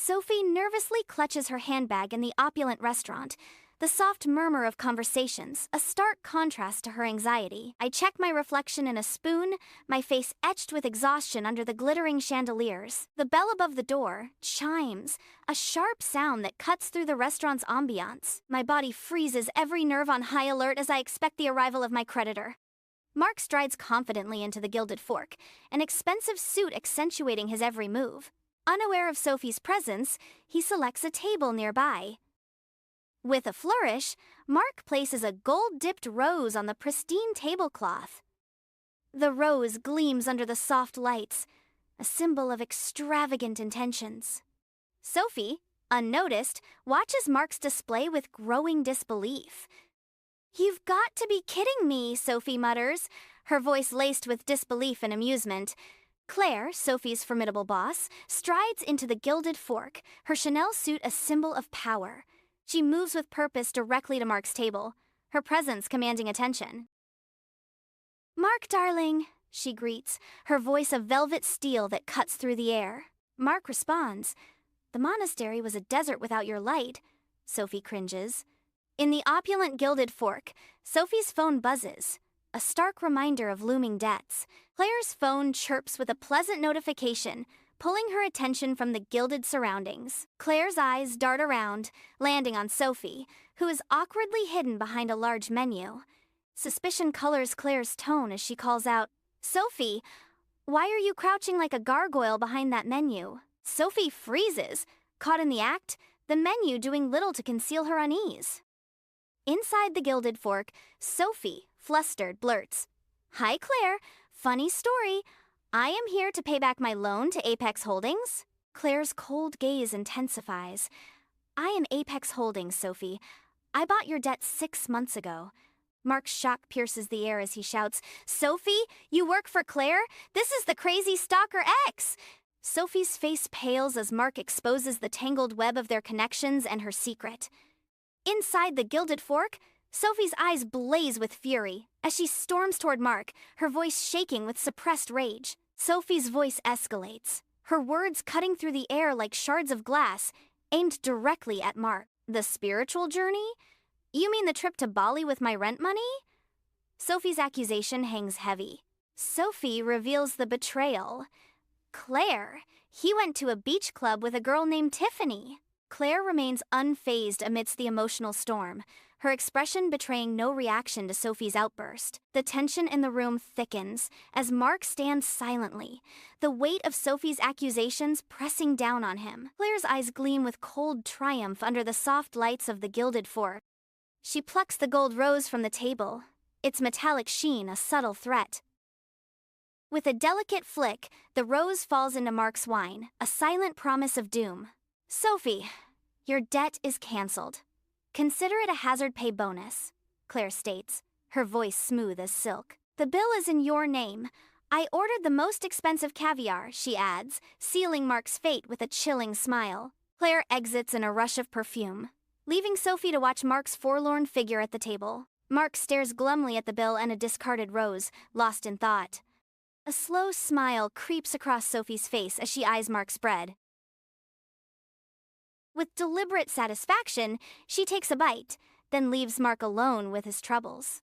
Sophie nervously clutches her handbag in the opulent restaurant, the soft murmur of conversations, a stark contrast to her anxiety. I check my reflection in a spoon, my face etched with exhaustion under the glittering chandeliers. The bell above the door chimes, a sharp sound that cuts through the restaurant's ambiance. My body freezes, every nerve on high alert as I expect the arrival of my creditor. Mark strides confidently into the Gilded Fork, an expensive suit accentuating his every move. Unaware of Sophie's presence, he selects a table nearby. With a flourish, Mark places a gold-dipped rose on the pristine tablecloth. The rose gleams under the soft lights, a symbol of extravagant intentions. Sophie, unnoticed, watches Mark's display with growing disbelief. "You've got to be kidding me," Sophie mutters, her voice laced with disbelief and amusement. Claire, Sophie's formidable boss, strides into the Gilded Fork, her Chanel suit a symbol of power. She moves with purpose directly to Mark's table, her presence commanding attention. "Mark, darling," she greets, her voice a velvet steel that cuts through the air. Mark responds, "The monastery was a desert without your light." Sophie cringes. In the opulent Gilded Fork, Sophie's phone buzzes, a stark reminder of looming debts. Claire's phone chirps with a pleasant notification, pulling her attention from the gilded surroundings. Claire's eyes dart around, landing on Sophie, who is awkwardly hidden behind a large menu. Suspicion colors Claire's tone as she calls out, "Sophie, why are you crouching like a gargoyle behind that menu?" Sophie freezes, caught in the act, the menu doing little to conceal her unease. Inside the Gilded Fork, Sophie, flustered, blurts, "Hi, Claire. Funny story. I am here to pay back my loan to Apex Holdings." Claire's cold gaze intensifies. "I am Apex Holdings, Sophie. I bought your debt 6 months ago." Mark's shock pierces the air as he shouts, "Sophie, you work for Claire? This is the crazy stalker X!" Sophie's face pales as Mark exposes the tangled web of their connections and her secret. Inside the Gilded Fork, Sophie's eyes blaze with fury. As she storms toward Mark, her voice shaking with suppressed rage. Sophie's voice escalates, her words cutting through the air like shards of glass, aimed directly at Mark. "The spiritual journey? You mean the trip to Bali with my rent money?" Sophie's accusation hangs heavy. Sophie reveals the betrayal. "Claire, he went to a beach club with a girl named Tiffany." Claire remains unfazed amidst the emotional storm, her expression betraying no reaction to Sophie's outburst. The tension in the room thickens as Mark stands silently, the weight of Sophie's accusations pressing down on him. Claire's eyes gleam with cold triumph under the soft lights of the Gilded Fork. She plucks the gold rose from the table, its metallic sheen a subtle threat. With a delicate flick, the rose falls into Mark's wine, a silent promise of doom. "Sophie, your debt is cancelled. Consider it a hazard pay bonus," Claire states, her voice smooth as silk. "The bill is in your name. I ordered the most expensive caviar," she adds, sealing Mark's fate with a chilling smile. Claire exits in a rush of perfume, leaving Sophie to watch Mark's forlorn figure at the table. Mark stares glumly at the bill and a discarded rose, lost in thought. A slow smile creeps across Sophie's face as she eyes Mark's bread. With deliberate satisfaction, she takes a bite, then leaves Mark alone with his troubles.